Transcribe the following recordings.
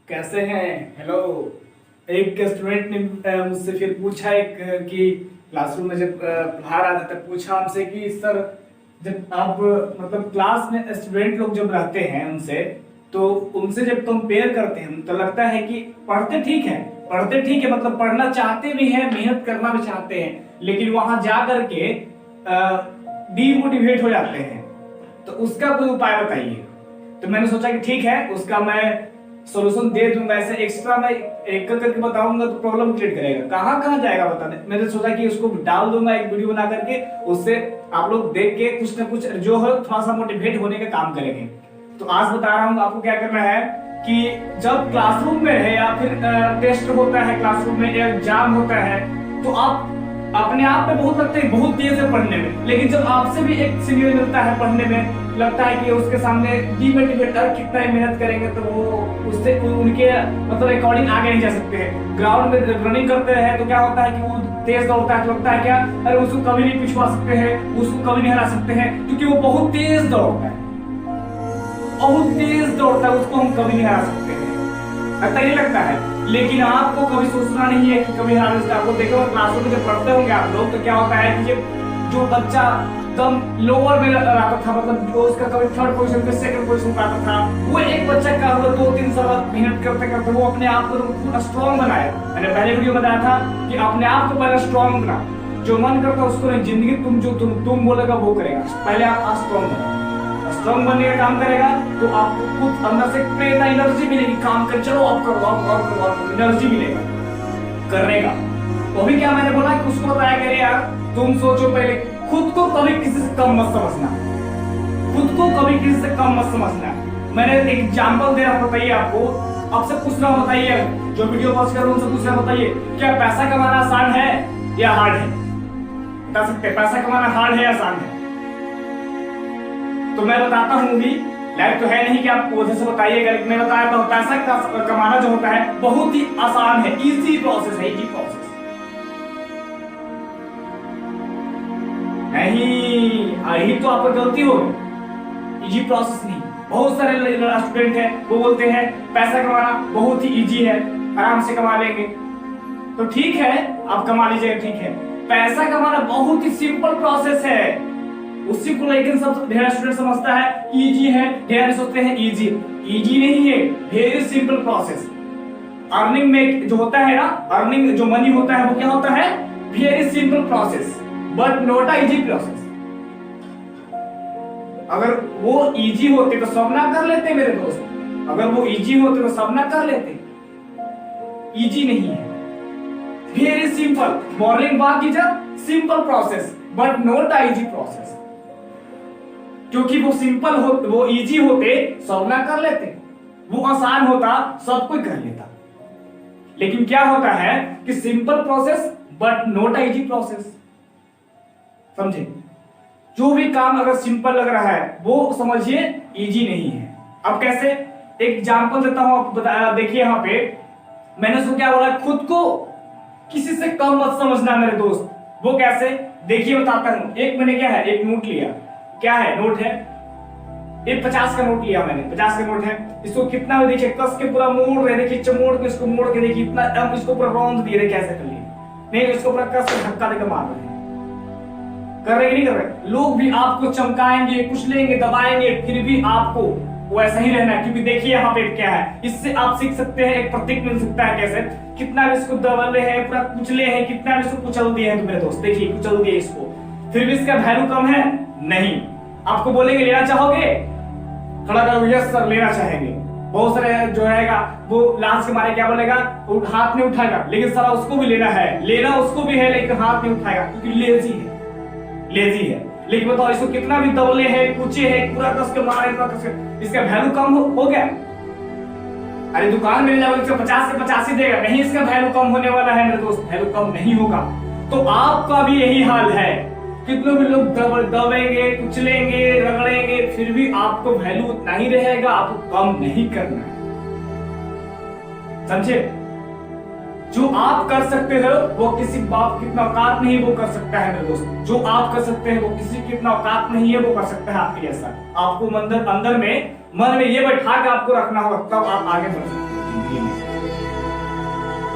कैसे हैं? हेलो। एक स्टूडेंट ने मुझसे फिर पूछा कि क्लासरूम में जब पढ़ा रहा था तब पूछा हमसे कि सर, जब आप मतलब क्लास में स्टूडेंट लोग जब रहते हैं उनसे जब कंपेयर करते हैं तो लगता है कि पढ़ते ठीक है मतलब पढ़ना चाहते भी हैं, मेहनत करना भी चाहते हैं, लेकिन वहां जा करके डीमोटिवेट हो जाते हैं। तो उसका कोई उपाय बताइए। तो मैंने सोचा कि ठीक है, उसका मैं सॉल्यूशन दे दूंगा। ऐसे एक्स्ट्रा मैं एक करके बताऊंगा तो प्रॉब्लम क्रिएट करेगा, कहाँ जाएगा बताने। मैंने सोचा कि उसको डाल दूंगा एक वीडियो बना करके, उससे आप लोग देख के कुछ ना कुछ जो है थोड़ा सा मोटिवेट होने का काम करेंगे। तो आज बता रहा हूँ आपको क्या करना है कि जब क्लासरूम में है या फिर टेस्ट होता है, क्लासरूम में एग्जाम होता है, तो आप अपने आप में बहुत लगते हैं बहुत तेज है पढ़ने में, लेकिन जब आपसे भी एक सीनियर मिलता है पढ़ने में, लगता है कि उसके सामने डीमोटिवेटर कितना ही मेहनत करेंगे तो वो उससे उनके मतलब अकॉर्डिंग आगे नहीं जा सकते हैं। ग्राउंड में रनिंग करते हैं तो क्या होता है कि वो तेज दौड़ता है तो लगता है क्या, अरे उसको कभी नहीं पिछवा सकते हैं, उसको कभी नहीं हरा सकते हैं, क्योंकि वो बहुत तेज दौड़ता है, उसको हम कभी नहीं हरा सकते हैं, ऐसा ही लगता है। लेकिन आपको कभी सोचना नहीं है कि कभी हराने से। आपको देखो क्लासरूम में जब पढ़ते होंगे आप लोग तो क्या होता है कि जो बच्चा एकदम लोअर में रहता था, मतलब जो उसका कभी थर्ड पोजीशन पे सेकंड पोजीशन पे आता था, वो एक बच्चा क्या होगा 2-3 साल मेहनत करते करते वो अपने आप को पूरा स्ट्रॉन्ग बनाया। मैंने पहले वीडियो में बताया था कि अपने आप को पहले स्ट्रॉन्ग बना, जो मन करता है उसको नहीं, जिंदगी तुम बोलेगा वो करेगा। पहले आप स्ट्रॉन्ग बनो, स्ट्रॉन्ग बनने का काम करेगा तो आपको खुद अंदर से प्रेरणा एनर्जी मिलेगी, काम कर चलो आप करो, एनर्जी मिलेगा करने का। तो अभी क्या मैंने बोला कि उसको बताया करे यार तुम सोचो पहले, खुद को कभी किसी से कम मत समझना, मैंने एक एग्जांपल दे रहा हूं, बताइए आपको, आपसे पूछ रहा हूं, बताइए जो वीडियो वॉच कर रहे हैं उनसे पूछ रहा हूं, बताइए क्या पैसा कमाना आसान है या हार्ड है? बता सकते हैं पैसा कमाना हार्ड है या आसान है? तो मैं बताता हूँ भी, लाइव तो है नहीं कि आप वजह से बताइएगा, लेकिन मैं बताया था पैसा कमाना जो होता है बहुत ही आसान है, इजी प्रोसेस है, इजी प्रोसेस नहीं। यही तो आपको गलती हो, इजी प्रोसेस नहीं। बहुत सारे स्टूडेंट हैं वो बोलते हैं पैसा कमाना बहुत ही इजी है, आराम से कमा लेंगे। तो ठीक है आप कमा लीजिएगा, ठीक है। पैसा कमाना बहुत ही सिंपल प्रोसेस है, उसी को लेकिन सब ढेर स्टूडेंट समझता है इजी है, ढेर सोचते हैं इजी नहीं है, वेरी सिंपल प्रोसेस। अर्निंग में जो होता है ना, अर्निंग जो मनी होता है वो क्या होता है, very simple process but not easy process. अगर वो इजी होते तो सब ना कर लेते मेरे दोस्त, अगर वो इजी होते तो सब ना कर लेते। इजी नहीं है, very simple. Morning walk is a simple process but not easy process, क्योंकि वो सिंपल हो, वो इजी होते सब ना कर लेते, वो आसान होता सब कोई कर लेता। लेकिन क्या होता है कि simple process but not easy process, समझे? जो भी काम अगर सिंपल लग रहा है वो समझिए इजी नहीं है। अब कैसे, एक एग्जांपल देता हूं आपको, बताया देखिए यहाँ पे मैंने सो क्या बोला, खुद को किसी से कम मत समझना मेरे दोस्त। वो कैसे, देखिए बताता हूं। एक मैंने क्या है, एक नोट लिया, क्या है, नोट है, एक 50 का नोट लिया मैंने, 50 का नोट है। इसको कितना देखिए कस के पूरा मोड़ रहे, देखिए चमोड़ के इसको मोड़ के देखिए इतना, अब इसको पूरा रौंद दिए, देखिए कैसे कर लिए, नहीं इसको पूरा कस के धक्का देकर मार रहे हैं, कर रहे नहीं कर रहे। लोग भी आपको चमकाएंगे, कुछ लेंगे, दबाएंगे, फिर भी आपको वो ऐसा ही रहना है, क्योंकि देखिए यहाँ पे क्या है, इससे आप सीख सकते हैं, एक प्रतीक मिल सकता है कैसे, कितना भी इसको दबले हैं, पूरा कुचले हैं, कितना भी इसको कुचल दिए हैं, तो मेरे दोस्त देखिए कुचल दिए इसको, फिर भी इसका वैल्यू कम है नहीं। आपको बोलेंगे लेना चाहोगे, खड़ा करो, यस सर लेना चाहेंगे। बहुत सारे जो रहेगा वो लाश के मारे क्या बोलेगा, हाथ नहीं उठाएगा, लेकिन सारा उसको भी लेना है, लेना उसको भी है, लेकिन हाथ नहीं उठाएगा क्योंकि लेजी है। लेकिन बताओ इसको कितना भी दबले हैं, कुचे हैं, पूरा कस के मारे, पूरा कस के, इसका वैल्यू कम हो गया? अरे दुकान में ले जाओ 150 से 85 देगा, नहीं इसका वैल्यू कम होने वाला है मेरे दोस्त, वैल्यू कम नहीं होगा। तो आपका भी यही हाल है, कितने भी लोग दबेंगे, कुचलेंगे, रगड़ेंगे, फिर भी आपको वैल्यू उतना ही रहेगा, आपको कम नहीं करना है, समझे? जो आप कर सकते हो वो किसी बाप कितना औकात नहीं वो कर सकता है मेरे दोस्त। जो आप कर सकते हैं वो किसी कितना औकात नहीं है वो कर सकता है आपके जैसा। आपको अंदर में मन में ये बैठा के आपको रखना होगा, तब आप आगे बढ़ सकते हैं। जिंदगी में,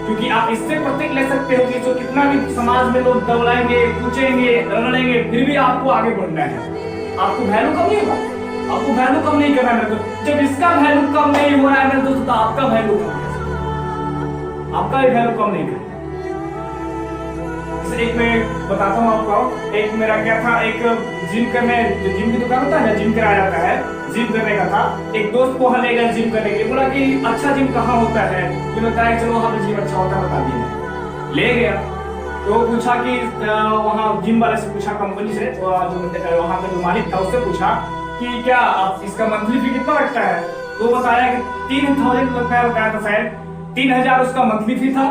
क्योंकि आप इससे प्रतीक ले सकते हो कि जो कितना भी समाज में लोग दौड़ाएंगे, पूछेंगे, रगड़ेंगे, फिर भी आपको आगे बढ़ना है। आपको वैल्यू कम नहीं होगा, आपको वैल्यू कम नहीं करना है मेरे दोस्त। जब इसका वैल्यू कम नहीं हो रहा है मेरे दोस्त, तो आपका वैल्यू कम है, आपका भी वैल्यू कम नहीं करना। एक मैं बताता हूँ आपको, एक मेरा क्या था, एक जिम करने, जो जिम की दुकान होता है ना, जिम कराया जाता है, जिम करने का था। एक दोस्त को वहां ले गया जिम करने के लिए, बोला कि अच्छा जिम कहाँ होता है, तो बताया चलो वहां पे जिम अच्छा होता है, बता दिया। ले गया तो पूछा कि वहाँ जिम वाले से पूछा, कंपनी से, जो वहाँ का जो मालिक था उससे पूछा कि क्या आप इसका मंथली फी कितना लगता है, तो बताया कि 3000 लगता है, बताया था शायद 3000 उसका मंथली फी था।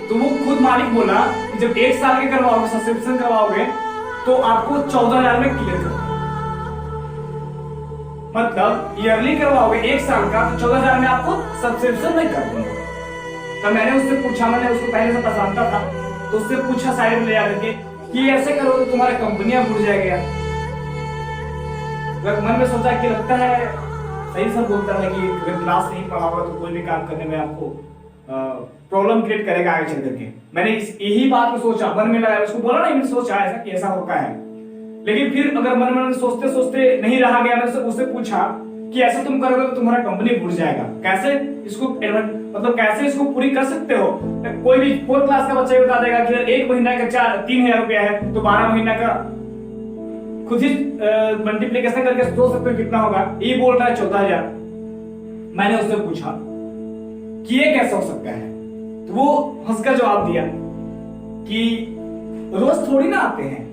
तो वो खुद मालिक बोला कि जब 1 साल के करवाओगे, सब्सक्रिप्शन करवाओगे, तो आपको 14000 में क्लियर कर, मतलब ईयरली करवाओगे 1 साल का, तो 14000 में आपको सब्सक्रिप्शन नहीं कर दूंगा। तो मैंने उससे पूछा, मैंने उसको पहले से पहचानता था, तो उससे पूछा साइड में ले आकर के कि ऐसे करो तो तुम्हारी कंपनियां बुड़ जाएगा। मन में सोचा कि लगता है सही सब बोलता है कि अगर क्लास नहीं पढ़ा होगा तो कोई भी काम करने में आपको प्रॉब्लम क्रिएट करेगा आगे चल करके। मैंने यही बात को सोचा, मन में लगाया, उसको बोला नहीं, मैंने सोचा ऐसा कि ऐसा होता है। लेकिन फिर अगर मन में सोचते सोचते नहीं रहा गया, मैंने उससे पूछा कि ऐसा तुम करोगे तो तुम्हारा कंपनी बुड़ जाएगा, कैसे इसको मतलब कैसे इसको पूरी कर सकते हो। कोई भी 4th क्लास का बच्चा बता देगा कि 1 महीना का 3000 रुपया है, तो 12 महीना का खुद ही मल्टीप्लीकेशन करके सोच सकते हो कितना होगा। ये बोल रहा है 14000। मैंने उससे पूछा कि ये कैसे हो सकता है, तो वो हंसकर जवाब दिया कि रोज थोड़ी ना आते हैं।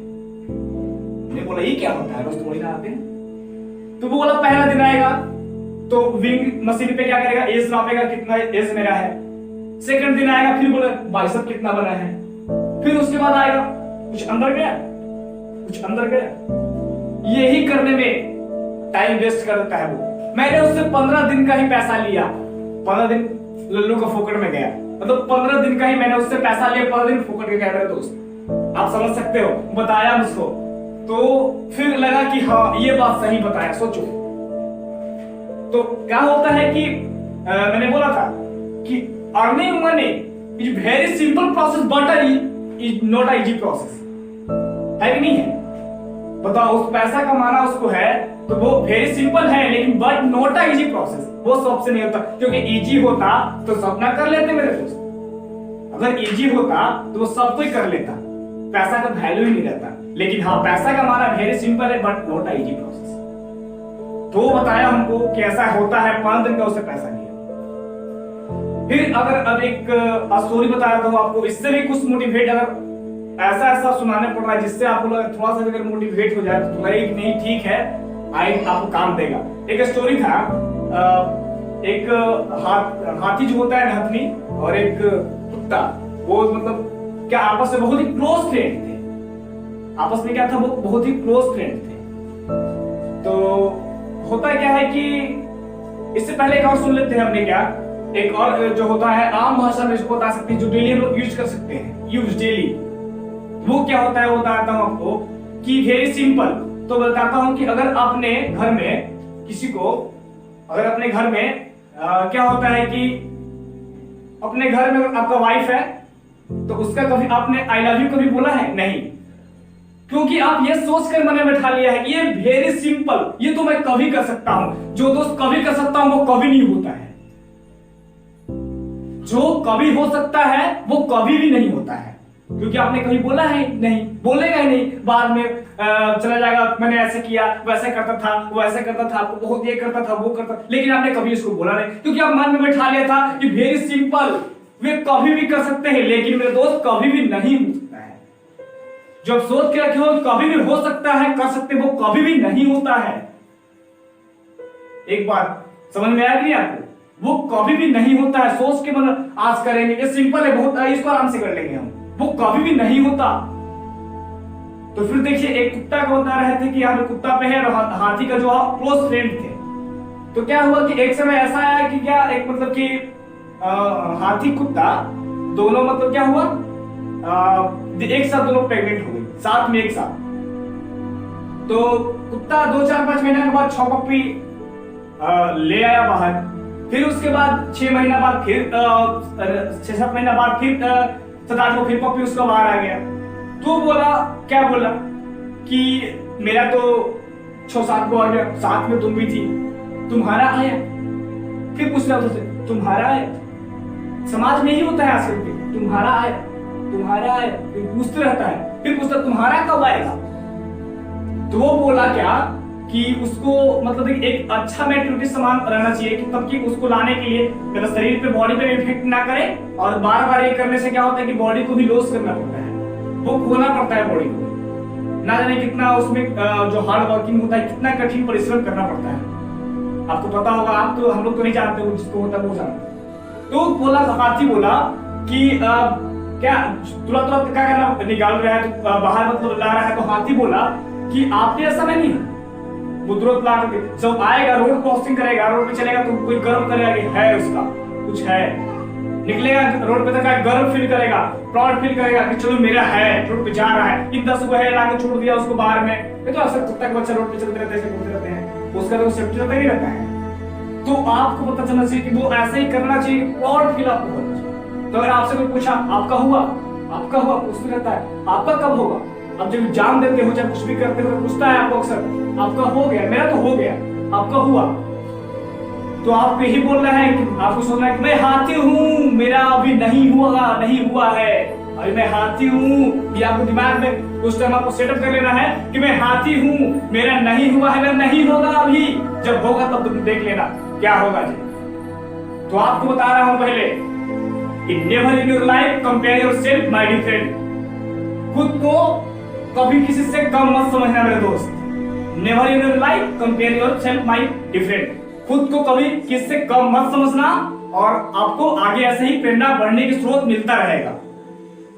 मैंने बोला ये क्या होता है, रोज थोड़ी ना आते हैं। तो वो बोला पहला दिन आएगा तो विंग मशीन पे क्या करेगा, एज नापेगा कितना एज मेरा है। सेकंड दिन आएगा, फिर बोला बाइसेप कितना बना है। फिर उसके बाद आएगा कुछ अंदर गया, कुछ अंदर गया, यही करने में टाइम वेस्ट कर देता है वो। मैंने उससे 15 दिन का ही पैसा लिया, 15 दिन लल्लू का फोकट में गया, मतलब 15 दिन का ही मैंने उससे पैसा लिया, 15 दिन फोकट के गया मेरे दोस्त। आप समझ सकते हो, बताया मुझको, तो फिर लगा कि हाँ ये बात सही बताया। सोचो तो क्या होता है कि मैंने बोला था कि earning money is very simple process but is not a easy process, है कि नहीं है? बताओ, उस पैसा कमाना उसको है तो वो वेरी सिंपल है, लेकिन but not a easy process, वो सबसे नहीं होता। क्योंकि इजी होता तो सब ना कर लेते मेरे दोस्त, अगर इजी होता तो वो सब कोई कर लेता, पैसा का वैल्यू ही नहीं रहता। लेकिन हाँ, पैसा कमाना वेरी सिंपल है but not a easy process. तो बताया हमको कि ऐसा होता है, 5 दिन का उससे पैसा लिया। फिर अगर अब एक स्टोरी बताया तो आपको इससे भी कुछ मोटिवेट, अगर ऐसा ऐसा सुनाने पड़ रहा है जिससे आप लोग थोड़ा सा अगर मोटिवेट हो जाए तो तुम्हारी नहीं ठीक है, आपको काम देगा। एक स्टोरी था, एक हाथी जो होता है हथनी, और एक कुत्ता, वो मतलब क्या आपस में बहुत ही क्लोज फ्रेंड थे। आपस में क्या था, वो बहुत ही क्लोज फ्रेंड थे। तो होता क्या है कि इससे पहले एक और सुन लेते हैं हमने क्या, एक और जो होता है आम भाषा में इसको बता सकते हैं, जो डेली हम लोग यूज कर सकते हैं, यूज डेली। वो क्या होता है वो बताता हूं आपको कि वेरी सिंपल। तो बताता हूं कि अगर अपने घर में किसी को, अगर अपने घर में क्या होता है कि अपने घर में आपका वाइफ है तो उसका कभी आपने आई लव यू कभी बोला है? नहीं, क्योंकि आप ये सोचकर मन में बैठा लिया है कि ये वेरी सिंपल, ये तो मैं कभी कर सकता हूं। जो दोस्त कभी कर सकता हूं वो कभी नहीं होता है, जो कभी हो सकता है वो कभी भी नहीं होता है, क्योंकि आपने कभी बोला है नहीं, बोलेगा ही नहीं। बाद में चला जाएगा, मैंने ऐसे किया, वैसे करता था, वो ऐसे करता था, आपको बहुत ये करता था, वो करता, लेकिन आपने कभी इसको बोला नहीं, क्योंकि आप मन में बैठा लिया था कि वेरी सिंपल, वे कभी भी कर सकते हैं। लेकिन मेरे दोस्त कभी भी नहीं हो सकता है। जब सोच के रखे हो कभी भी हो सकता है, कर सकते, वो कभी भी नहीं होता है। एक बात समझ में आया कि नहीं आपको? वो कभी भी नहीं होता है। सोच के मन आज करेंगे, ये सिंपल है बहुत, इसको आराम से कर लेंगे हम, वो कभी भी नहीं होता। तो फिर देखिए, एक कुत्ता को बता रहे थे कि यहाँ कुत्ता पे है और हाथी का जो क्लोज फ्रेंड थे। तो क्या हुआ कि एक समय ऐसा आया कि क्या, एक मतलब कि हाथी कुत्ता दोनों, मतलब क्या हुआ, एक साथ दोनों प्रेग्नेंट हो गई, साथ में एक साथ। तो कुत्ता 2-4-5 महीने के बाद 6 पप्पी ले आया बाहर। फिर उसके बाद 6 महीना बाद फिर 6-7 महीना बाद फिर 7-8 को फिर पप्पी उसका बाहर आ गया। तो बोला, क्या बोला कि मेरा तो 6-7 को आ गया, साथ में तुम भी थी, तुम्हारा आया। फिर पूछ रहा उससे, तुम्हारा आया? समाज में ही होता है आजकल के, तुम्हारा आया, तुम्हारा आया, फिर पूछते रहता है, फिर पूछता तुम्हारा कब आएगा। तो वो बोला क्या कि उसको मतलब एक अच्छा मैच्योरिटी सामान रहना चाहिए कि तब कि उसको लाने के लिए मेरा शरीर पे, बॉडी पे इफेक्ट ना करे। और बार बार ये करने से क्या होता है कि बॉडी को भी लॉस करना पड़ता है, वो खोना पड़ता है बॉडी को, ना जाने कितना उसमें जो हार्ड वर्किंग होता है, कितना कठिन परिश्रम करना पड़ता है। आपको पता होगा, आप तो, हम लोग तो नहीं जानते, वो जिसको होता है वो जानते। तो बोला, हाथी बोला कि क्या तुरंत तुरंत क्या करना, निकाल रहा है तो बाहर मतलब ला रहा है। तो हाथी बोला कि आपके ऐसा नहीं है, वो तुरंत ला करके जब आएगा, रोड क्रॉसिंग करेगा, रोड पे चलेगा तो कोई गर्व करेगा कि है उसका कुछ है, निकलेगा रोड पे तक गर्व फील करेगा, प्राउड फील करेगा कि चलो मेरा है, रोड पे जा रहा है। इन 10 को है लाके छोड़ दिया उसको बाहर में, ये तो अक्सर कुत्ता के बच्चा रोड पे चलते रहते हैं, घूमते रहते हैं, उसका तो सेफ्टी तो नहीं रहता है। तो आपको पता चलना चाहिए कि वो ऐसे ही करना चाहिए, प्राउड फील आपको होना चाहिए। तो अगर आपसे कोई पूछा आपका हुआ, आपका हुआ, पूछते रहता है आपका कब होगा। अब जब एग्जाम देते हो, चाहे कुछ भी करते हो, पूछता है आपको अक्सर, आपका हो गया, मेरा तो हो गया, आपका हुआ। तो आपको यही बोलना है कि आपको सोचना है कि मैं हाथी हूँ, मेरा अभी नहीं हुआ, नहीं हुआ है, अभी मैं हाथी हूँ। ये आपको दिमाग में उस टाइम आपको सेटअप कर लेना है कि मैं हाथी हूँ, मेरा नहीं हुआ है, मेरा नहीं होगा अभी, जब होगा तब तुम देख लेना क्या होगा जी। तो आपको बता रहा हूँ पहले कि never in your life compare yourself my dear friend. खुद को कभी किसी से कम मत समझना मेरे दोस्त। Never in your life compare yourself my dear friend. खुद को कभी किसी से कम मत समझना, और आपको आगे ऐसे ही प्रेरणा बढ़ने की स्रोत मिलता रहेगा।